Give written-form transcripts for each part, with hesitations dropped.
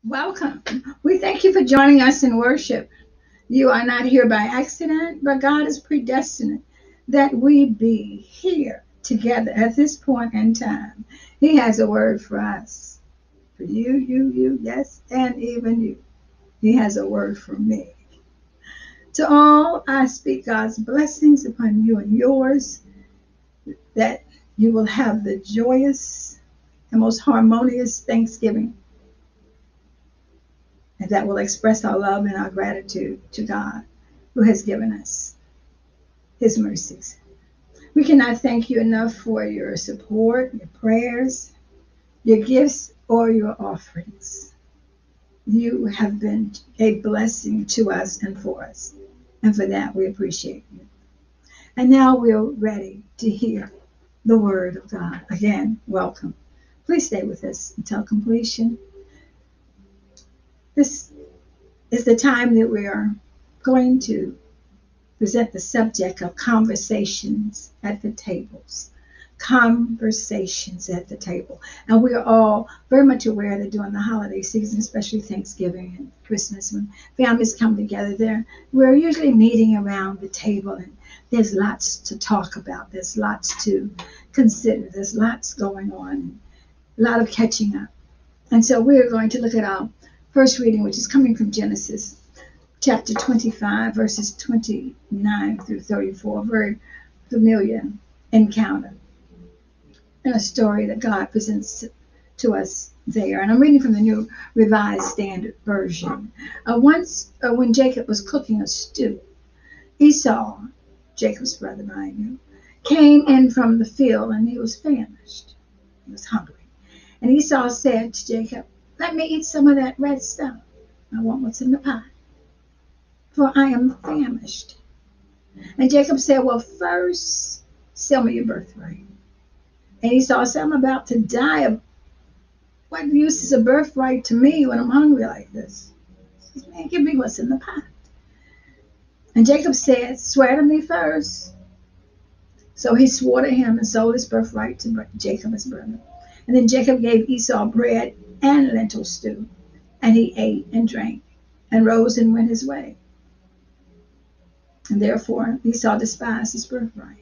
Welcome. We thank you for joining us in worship. You are not here by accident, but God is predestined that we be here together at this point in time. He has a word for us. For you, yes, and even you. He has a word for me. To all, I speak God's blessings upon you and yours, that you will have the joyous and most harmonious Thanksgiving, and that will express our love and our gratitude to God who has given us his mercies. We cannot thank you enough for your support, your prayers, your gifts, or your offerings. You have been a blessing to us and for us. And for that, we appreciate you. And now we're ready to hear the word of God. Again, welcome. Please stay with us until completion. This is the time that we are going to present the subject of conversations at the tables. Conversations at the table. And we are all very much aware that during the holiday season, especially Thanksgiving and Christmas, when families come together there, we're usually meeting around the table, and there's lots to talk about. There's lots to consider. There's lots going on, a lot of catching up. And so we're going to look at our first reading, which is coming from Genesis chapter 25, verses 29 through 34, a very familiar encounter and a story that God presents to us there. And I'm reading from the New Revised Standard Version. Once, when Jacob was cooking a stew, Esau, Jacob's brother, mind you, came in from the field, and he was famished. He was hungry. And Esau said to Jacob, "Let me eat some of that red stuff. I want what's in the pot, for I am famished." And Jacob said, "Well, first, sell me your birthright." And Esau said, "I'm about to die. What use is a birthright to me when I'm hungry like this?" He says, "Man, give me what's in the pot." And Jacob said, "Swear to me first." So he swore to him and sold his birthright to Jacob, his brother. And then Jacob gave Esau bread and lentil stew, and he ate and drank and rose and went his way. And therefore Esau despised his birthright.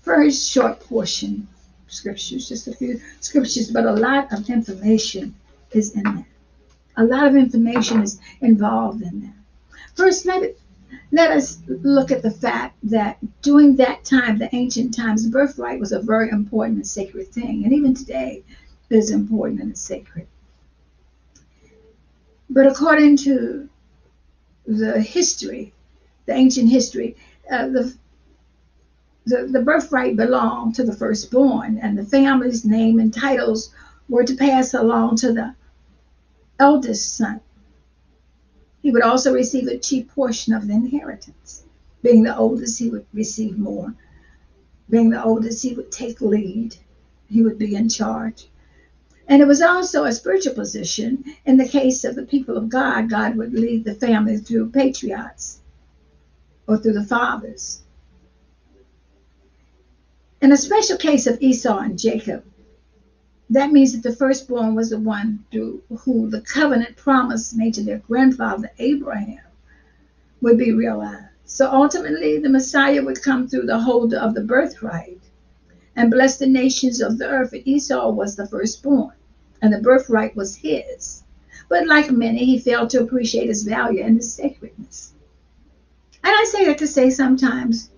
Very short portion of scriptures, just a few scriptures, but a lot of information is in there. A lot of information is involved in that. First, let us look at the fact that during that time, the ancient times, birthright was a very important and sacred thing. And even today, it is important and sacred. But according to the history, the ancient history, the birthright belonged to the firstborn, and the family's name and titles were to pass along to the eldest son. He would also receive a chief portion of the inheritance. Being the oldest, he would receive more. Being the oldest, he would take lead. He would be in charge. And it was also a spiritual position. In the case of the people of God, God would lead the family through patriarchs or through the fathers. In a special case of Esau and Jacob, that means that the firstborn was the one through who the covenant promise made to their grandfather Abraham would be realized. So ultimately, the Messiah would come through the holder of the birthright and bless the nations of the earth. And Esau was the firstborn, and the birthright was his. But like many, he failed to appreciate its value and its sacredness. And I say that to say sometimes,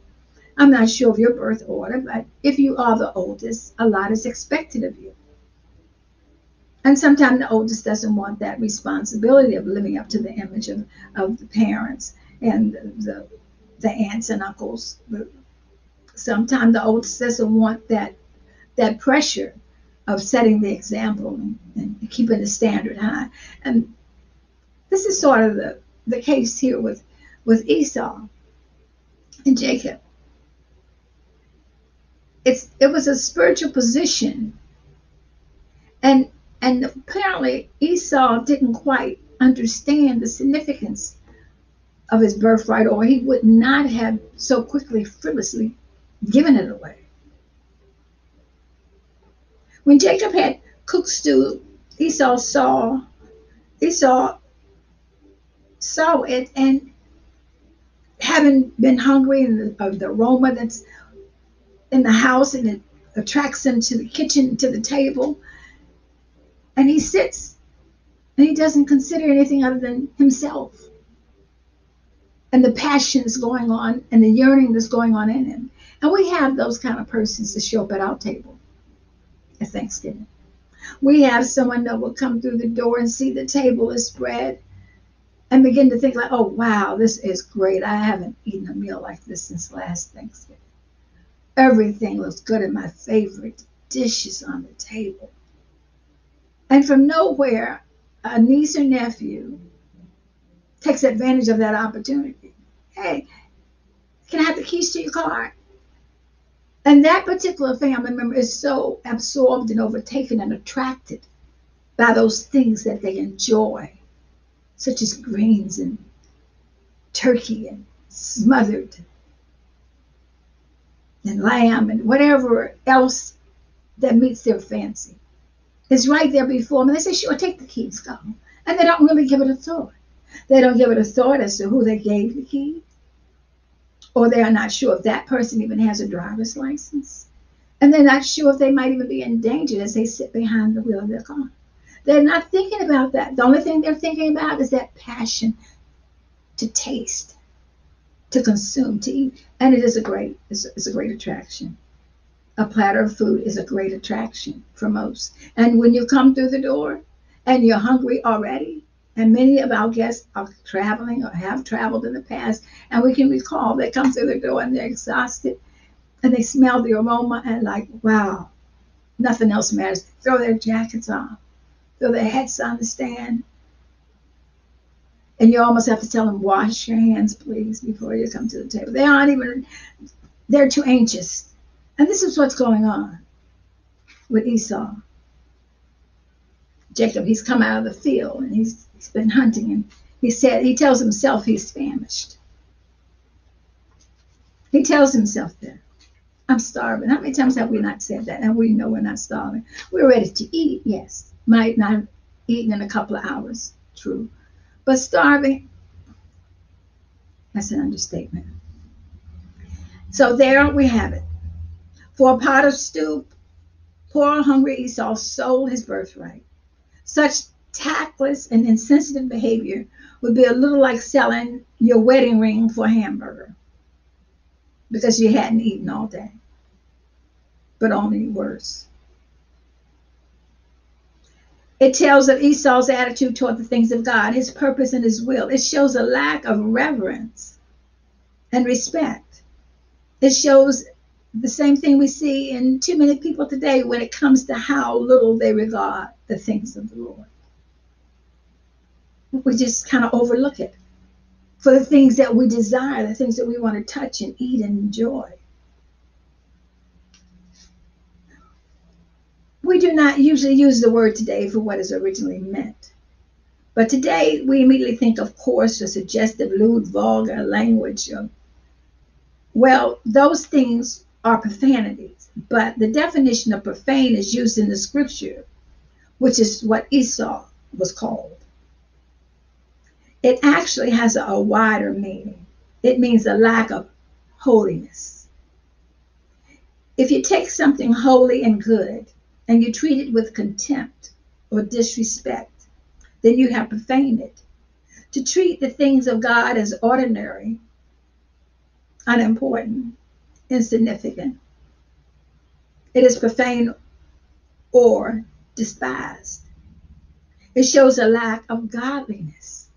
I'm not sure of your birth order, but if you are the oldest, a lot is expected of you. And sometimes the oldest doesn't want that responsibility of living up to the image of the parents and the aunts and uncles. Sometimes the oldest doesn't want that pressure of setting the example and keeping the standard high. And this is sort of the case here with Esau and Jacob. It was a spiritual position, and apparently Esau didn't quite understand the significance of his birthright, or he would not have so quickly, frivolously given it away. When Jacob had cooked stew Esau saw Esau saw it, and having been hungry, and the aroma that's in the house, and it attracts him to the kitchen, to the table, and he sits and he doesn't consider anything other than himself and the passion that's going on and the yearning that's going on in him. And we have those kind of persons that show up at our table at Thanksgiving. We have someone that will come through the door and see the table is spread and begin to think like, oh, wow, this is great. I haven't eaten a meal like this since last Thanksgiving. Everything looks good and my favorite dishes on the table. And from nowhere, a niece or nephew takes advantage of that opportunity. Hey, can I have the keys to your car? And that particular family member is so absorbed and overtaken and attracted by those things that they enjoy, such as greens and turkey and smothered and lamb and whatever else that meets their fancy. It's right there before them. And they say, sure, take the keys, go. And they don't really give it a thought. They don't give it a thought as to who they gave the key, or they are not sure if that person even has a driver's license. And they're not sure if they might even be endangered as they sit behind the wheel of their car. They're not thinking about that. The only thing they're thinking about is that passion to taste, to consume, to eat. And it is it's a great attraction. A platter of food is a great attraction for most. And when you come through the door and you're hungry already, and many of our guests are traveling or have traveled in the past, and we can recall they come through the door and they're exhausted, and they smell the aroma and like, wow, nothing else matters. Throw their jackets on, throw their hats on the stand, and you almost have to tell them, wash your hands, please, before you come to the table. They're too anxious. And this is what's going on with Esau. Jacob, he's come out of the field and he's been hunting, and he tells himself he's famished. He tells himself that. I'm starving. How many times have we not said that? And we know we're not starving. We're ready to eat, yes. Might not have eaten in a couple of hours, true. But starving, that's an understatement. So there we have it. For a pot of stew, poor hungry Esau sold his birthright. Such tactless and insensitive behavior would be a little like selling your wedding ring for a hamburger because you hadn't eaten all day, but only worse. It tells of Esau's attitude toward the things of God, his purpose and his will. It shows a lack of reverence and respect. It shows the same thing we see in too many people today when it comes to how little they regard the things of the Lord. We just kind of overlook it for the things that we desire, the things that we want to touch and eat and enjoy. We do not usually use the word today for what is originally meant. But today we immediately think of coarse or suggestive, lewd, vulgar language. Well, those things are profanities, but the definition of profane is used in the scripture, which is what Esau was called. It actually has a wider meaning. It means a lack of holiness. If you take something holy and good and you treat it with contempt or disrespect, then you have profaned it. To treat the things of God as ordinary, unimportant, insignificant, it is profane or despised. It shows a lack of godliness.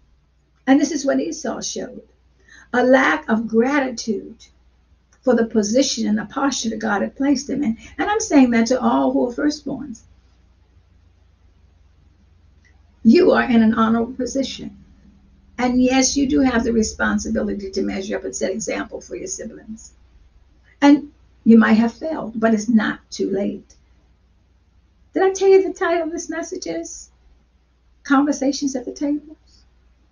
And this is what Esau showed, a lack of gratitude for the position and the posture that God had placed him in. And I'm saying that to all who are firstborns. You are in an honorable position. And yes, you do have the responsibility to measure up and set example for your siblings. And you might have failed, but it's not too late. Did I tell you the title of this message is Conversations at the Table?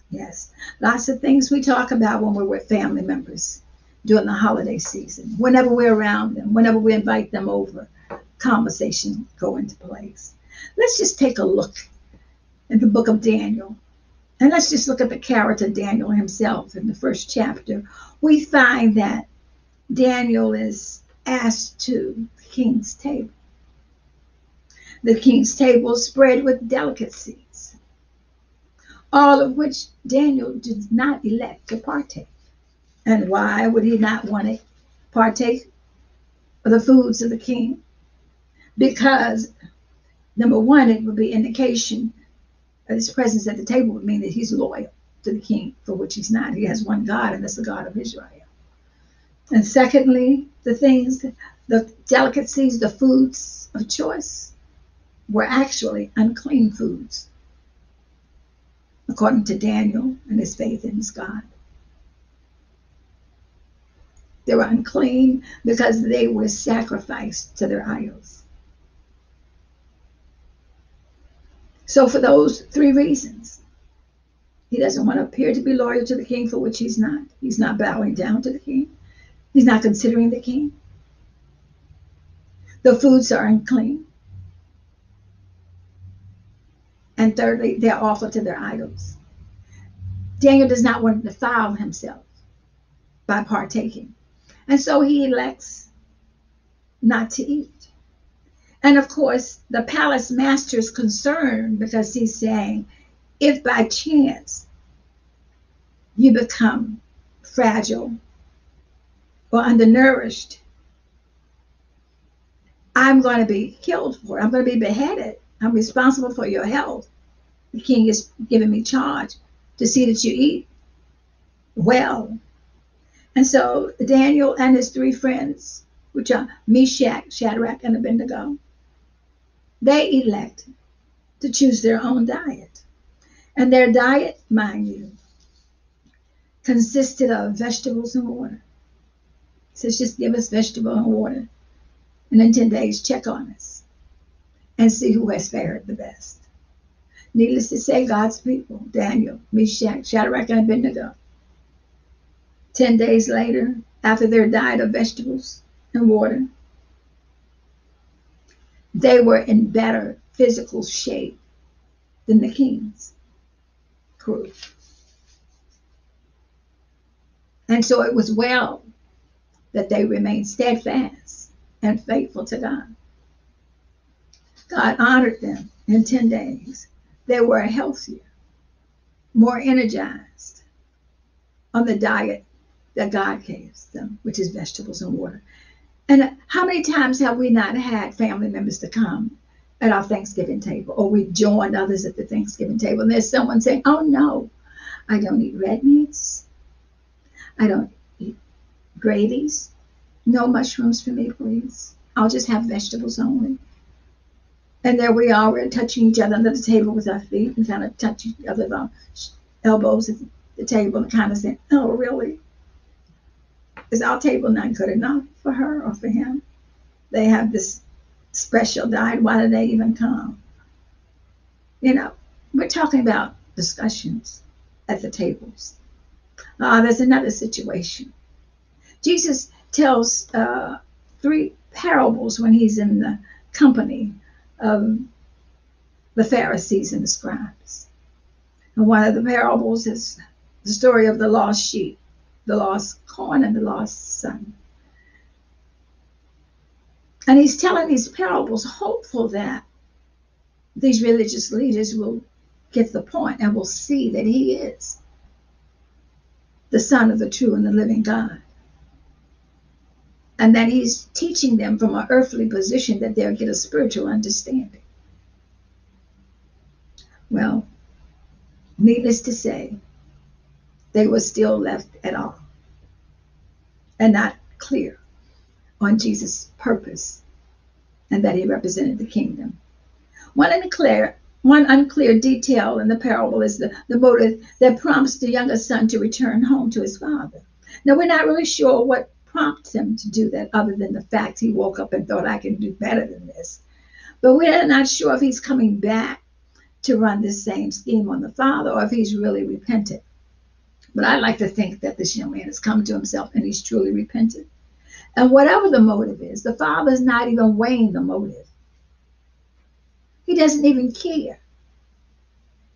Yes. Lots of things we talk about when we're with family members during the holiday season. Whenever we're around them, whenever we invite them over, conversations go into place. Let's just take a look in the book of Daniel. And let's just look at the character of Daniel himself in the first chapter. We find that Daniel is asked to the king's table. The king's table spread with delicacies, all of which Daniel did not elect to partake. And why would he not want to partake of the foods of the king? Because, number one, it would be indication of his presence at the table would mean that he's loyal to the king, for which he's not. He has one God, and that's the God of Israel. And secondly, the delicacies, the foods of choice were actually unclean foods, according to Daniel and his faith in his God. They were unclean because they were sacrificed to their idols. So for those three reasons, he doesn't want to appear to be loyal to the king, for which he's not. He's not bowing down to the king. He's not considering the king. The foods are unclean. And thirdly, they're offered to their idols. Daniel does not want to defile himself by partaking. And so he elects not to eat. And of course, the palace master is concerned because he's saying, if by chance you become fragile or undernourished, I'm going to be killed for it. I'm going to be beheaded. I'm responsible for your health. The king is giving me charge to see that you eat well. And so Daniel and his three friends, which are Meshach, Shadrach, and Abednego, they elect to choose their own diet. And their diet, mind you, consisted of vegetables and water. It says, just give us vegetable and water. And in 10 days, check on us and see who has fared the best. Needless to say, God's people, Daniel, Meshach, Shadrach, and Abednego, 10 days later, after their diet of vegetables and water, they were in better physical shape than the king's crew. And so it was well that they remained steadfast and faithful to God. God honored them in 10 days. They were healthier, more energized on the diet that God gave them, which is vegetables and water. And how many times have we not had family members to come at our Thanksgiving table, or we joined others at the Thanksgiving table, and there's someone saying, oh no, I don't eat red meats. I don't eat gravies. No mushrooms for me, please. I'll just have vegetables only. And there we are, we're touching each other under the table with our feet and kind of touching each other with our elbows at the table and kind of saying, oh, really? Is our table not good enough for her or for him? They have this special diet. Why did they even come? You know, we're talking about discussions at the tables. There's another situation. Jesus tells 3 parables when he's in the company of the Pharisees and the scribes. And one of the parables is the story of the lost sheep, the lost coin, and the lost son. And he's telling these parables hopeful that these religious leaders will get the point and will see that he is the Son of the true and the living God. And that he's teaching them from an earthly position that they'll get a spiritual understanding. Well, needless to say, they were still left at all and not clear on Jesus' purpose and that he represented the kingdom. One unclear detail in the parable is the motive that prompts the younger son to return home to his father. Now, we're not really sure what prompts him to do that other than the fact he woke up and thought, I can do better than this. But we're not sure if he's coming back to run this same scheme on the father or if he's really repentant. But I like to think that this young man has come to himself and he's truly repentant. And whatever the motive is, the father's not even weighing the motive. He doesn't even care.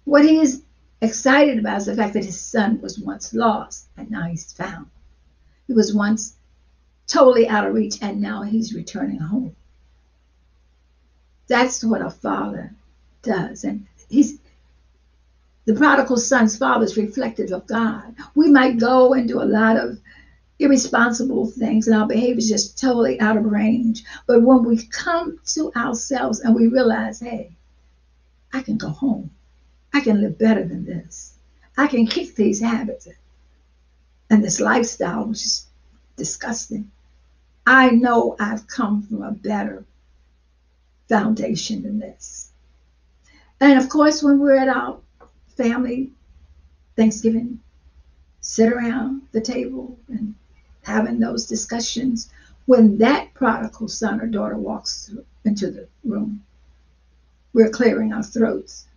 What he is excited about is the fact that his son was once lost and now he's found. He was once totally out of reach and now he's returning home. That's what a father does. And the prodigal son's father is reflective of God. We might go and do a lot of irresponsible things and our behavior is just totally out of range. But when we come to ourselves and we realize, hey, I can go home. I can live better than this. I can kick these habits and this lifestyle, which is disgusting. I know I've come from a better foundation than this. And of course, when we're at our family Thanksgiving, sit around the table and having those discussions, when that prodigal son or daughter walks into the room, we're clearing our throats.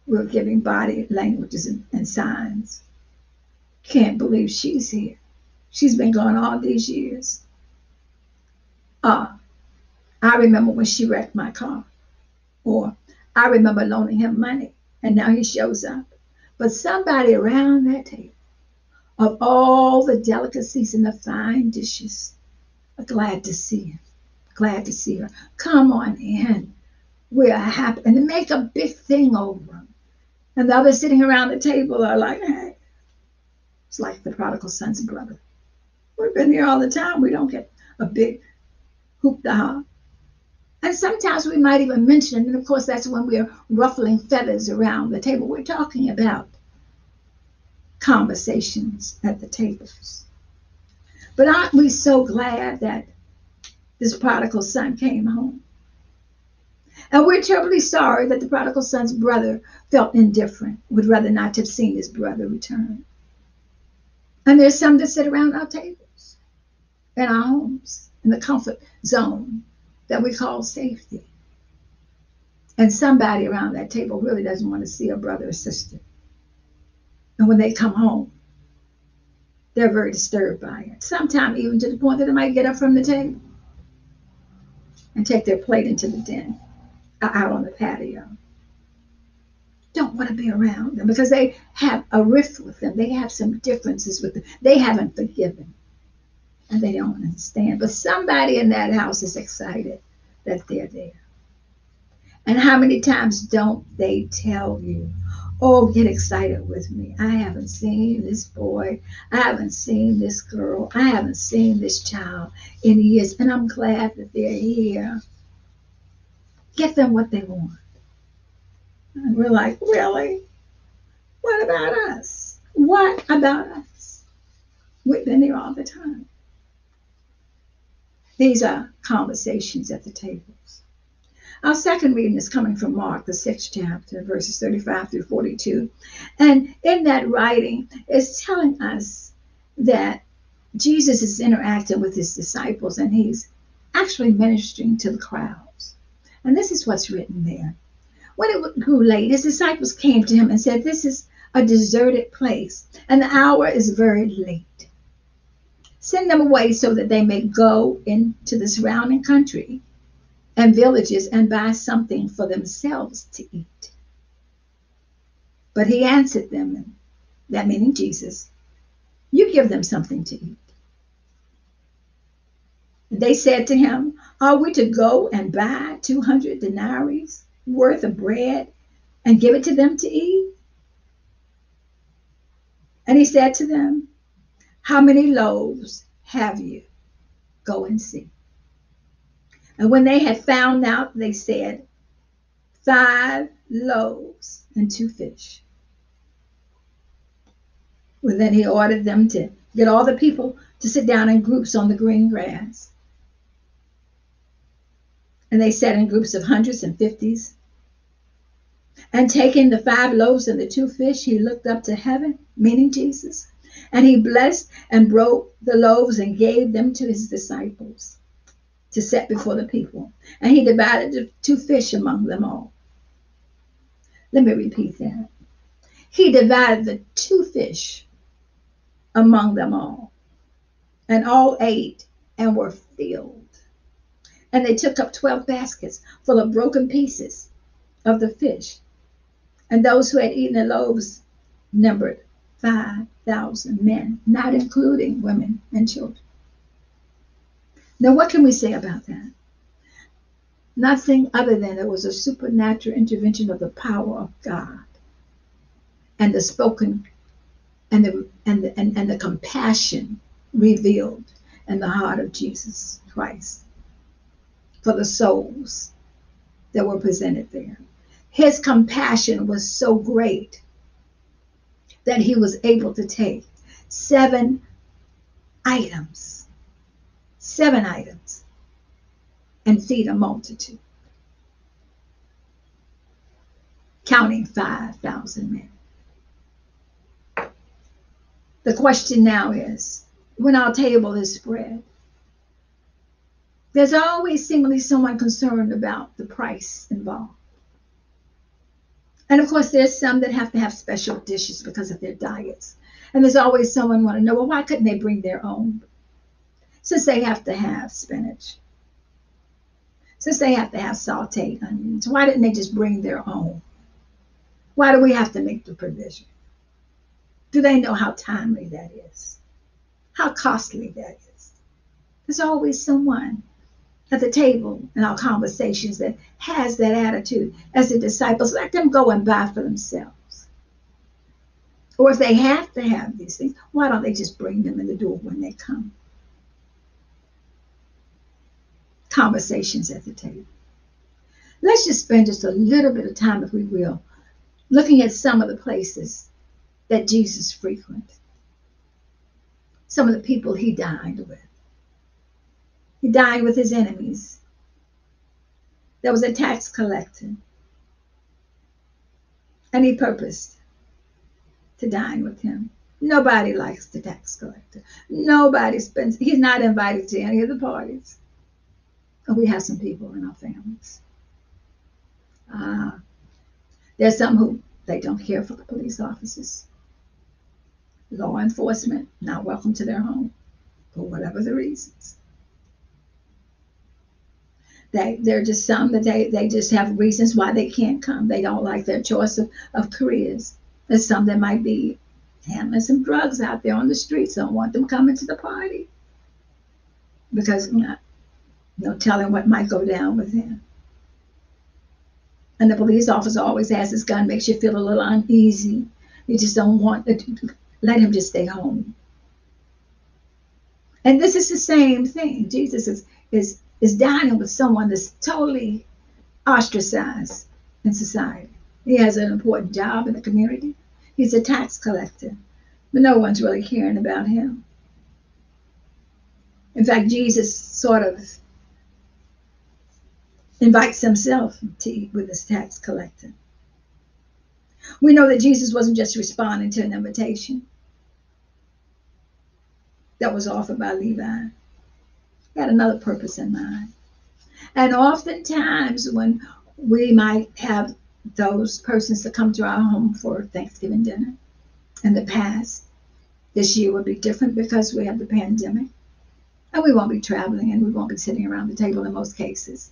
We're giving body languages and signs. Can't believe she's here. She's been gone all these years. I remember when she wrecked my car. Or I remember loaning him money and now he shows up. But somebody around that table, of all the delicacies and the fine dishes, are glad to see him, glad to see her. Come on in. We're happy. And to make a big thing over him. And the others sitting around the table are like, hey, it's like the prodigal son's brother. We've been here all the time. We don't get a big hoop-da-ha. And sometimes we might even mention, and of course that's when we're ruffling feathers around the table. We're talking about conversations at the tables. But aren't we so glad that this prodigal son came home? And we're terribly sorry that the prodigal son's brother felt indifferent, would rather not have seen his brother return. And there's some that sit around our tables, in our homes, in the comfort zone that we call safety. And somebody around that table really doesn't want to see a brother or sister. And when they come home, they're very disturbed by it. Sometimes even to the point that they might get up from the table and take their plate into the den, out on the patio. Don't want to be around them because they have a rift with them. They have some differences with them. They haven't forgiven. And they don't understand. But somebody in that house is excited that they're there. And how many times don't they tell you, oh, get excited with me. I haven't seen this boy. I haven't seen this girl. I haven't seen this child in years. And I'm glad that they're here. Get them what they want. And we're like, really? What about us? What about us? We've been here all the time. These are conversations at the tables. Our second reading is coming from Mark, the 6th chapter, verses 35 through 42. And in that writing, it's telling us that Jesus is interacting with his disciples and he's actually ministering to the crowds. And this is what's written there. When it grew late, his disciples came to him and said, this is a deserted place, and the hour is very late. Send them away so that they may go into the surrounding country and villages and buy something for themselves to eat. But he answered them, that meaning Jesus, you give them something to eat. They said to him, are we to go and buy 200 denarii worth of bread and give it to them to eat? And he said to them, how many loaves have you? Go and see. And when they had found out, they said, 5 loaves and 2 fish. Well, then he ordered them to get all the people to sit down in groups on the green grass. And they sat in groups of hundreds and fifties. And taking the 5 loaves and the 2 fish, he looked up to heaven, meaning Jesus. And he blessed and broke the loaves and gave them to his disciples to set before the people. And he divided the 2 fish among them all. Let me repeat that. He divided the 2 fish among them all. And all ate and were filled. And they took up 12 baskets full of broken pieces of the fish. And those who had eaten the loaves numbered 5,000 men, not including women and children. Now, what can we say about that? Nothing other than it was a supernatural intervention of the power of God and the spoken and the compassion revealed in the heart of Jesus Christ for the souls that were presented there. His compassion was so great that he was able to take seven items, and feed a multitude, counting 5,000 men. The question now is, when our table is spread, there's always seemingly someone concerned about the price involved. And of course, there's some that have to have special dishes because of their diets. And there's always someone want to know, well, why couldn't they bring their own? Since they have to have spinach, since they have to have sauteed onions, why didn't they just bring their own? Why do we have to make the provision? Do they know how timely that is? How costly that is? There's always someone at the table in our conversations that has that attitude. As the disciples, let them go and buy for themselves. Or if they have to have these things, why don't they just bring them in the door when they come? Conversations at the table. Let's just spend just a little bit of time, if we will, looking at some of the places that Jesus frequented. Some of the people he dined with. He dined with his enemies. There was a tax collector, and he purposed to dine with him. Nobody likes the tax collector. Nobody spends, he's not invited to any of the parties. And we have some people in our families. There's some who they don't care for the police officers. Law enforcement, not welcome to their home for whatever the reasons. They're just some that they just have reasons why they can't come. They don't like their choice of careers. There's some that might be handling some drugs out there on the streets. Don't want them coming to the party because no telling what might go down with him. And the police officer always has his gun, makes you feel a little uneasy. You just don't want to let him just stay home. And this is the same thing. Jesus is dining with someone that's totally ostracized in society. He has an important job in the community. He's a tax collector, but no one's really caring about him. In fact, Jesus sort of invites himself to eat with this tax collector. We know that Jesus wasn't just responding to an invitation that was offered by Levi. He had another purpose in mind. And oftentimes when we might have those persons that come to our home for Thanksgiving dinner in the past, this year will be different because we have the pandemic. And we won't be traveling and we won't be sitting around the table in most cases.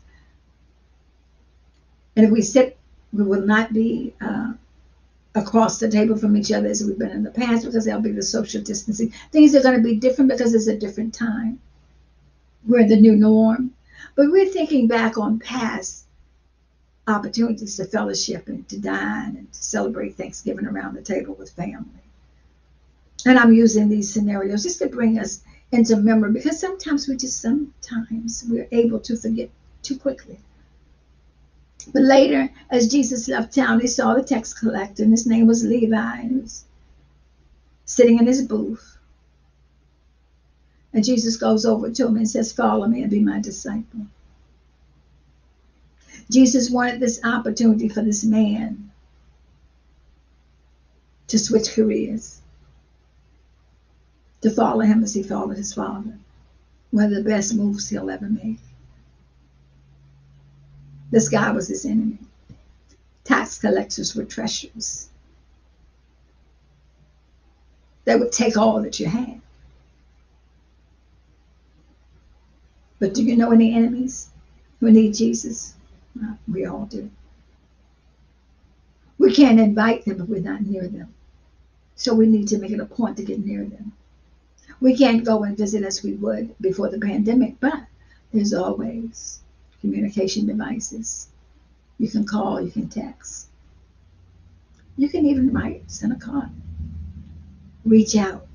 And if we sit, we will not be across the table from each other as we've been in the past because there'll be the social distancing. Things are going to be different because it's a different time. We're in the new norm. But we're thinking back on past opportunities to fellowship and to dine and to celebrate Thanksgiving around the table with family. And I'm using these scenarios just to bring us into memory because sometimes we're able to forget too quickly. But later, as Jesus left town, he saw the tax collector, and his name was Levi, and he was sitting in his booth. And Jesus goes over to him and says, follow me and be my disciple. Jesus wanted this opportunity for this man to switch careers, to follow him as he followed his father. One of the best moves he'll ever make. This guy was his enemy. Tax collectors were treacherous. They would take all that you had. But do you know any enemies who need Jesus? We all do. We can't invite them if we're not near them. So we need to make it a point to get near them. We can't go and visit as we would before the pandemic, but there's always communication devices. You can call, you can text. You can even send a card, reach out.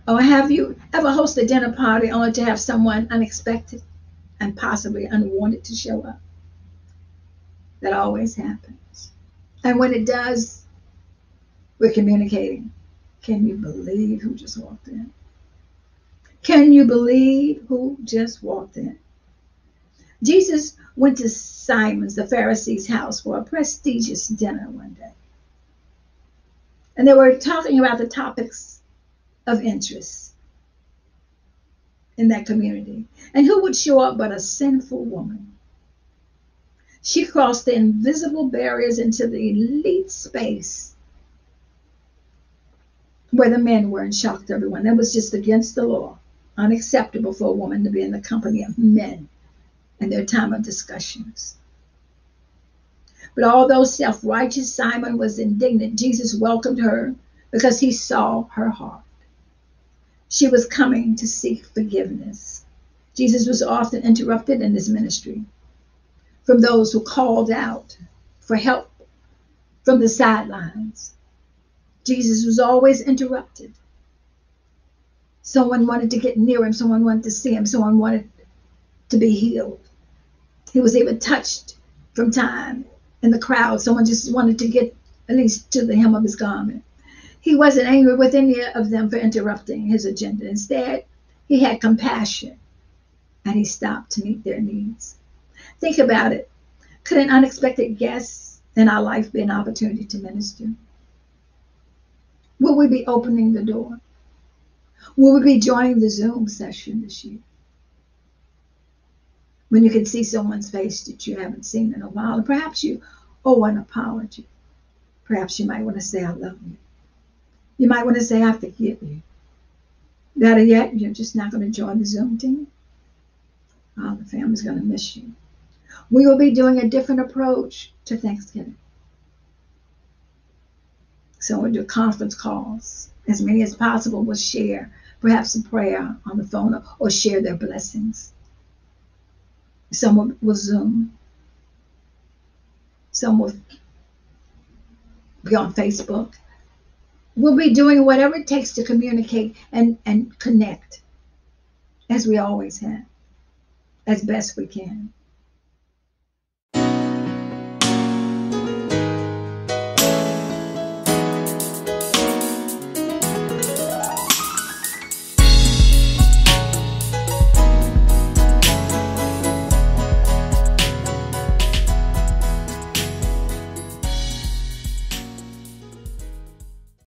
Or have you ever hosted a dinner party only to have someone unexpected and possibly unwanted to show up? That always happens. And when it does, we're communicating. Can you believe who just walked in? Can you believe who just walked in? Jesus went to Simon's, the Pharisee's house, for a prestigious dinner one day. And they were talking about the topics of interest in that community. And who would show up but a sinful woman? She crossed the invisible barriers into the elite space where the men were and shocked everyone. That was just against the law, unacceptable for a woman to be in the company of men in their time of discussions. But although self-righteous Simon was indignant, Jesus welcomed her because he saw her heart. She was coming to seek forgiveness. Jesus was often interrupted in his ministry from those who called out for help from the sidelines. Jesus was always interrupted. Someone wanted to get near him. Someone wanted to see him. Someone wanted to be healed. He was even touched from time in the crowd. Someone just wanted to get at least to the hem of his garment. He wasn't angry with any of them for interrupting his agenda. Instead, he had compassion and he stopped to meet their needs. Think about it. Could an unexpected guest in our life be an opportunity to minister? Will we be opening the door? Will we be joining the Zoom session this year? When you can see someone's face that you haven't seen in a while, and perhaps you owe an apology. Perhaps you might want to say, I love you. You might want to say, I forgive you. Better yet, you're just not going to join the Zoom team. Oh, the family's going to miss you. We will be doing a different approach to Thanksgiving. So we'll do conference calls. As many as possible will share perhaps a prayer on the phone or share their blessings. Some will Zoom. Some will be on Facebook. We'll be doing whatever it takes to communicate and connect, as we always have, as best we can.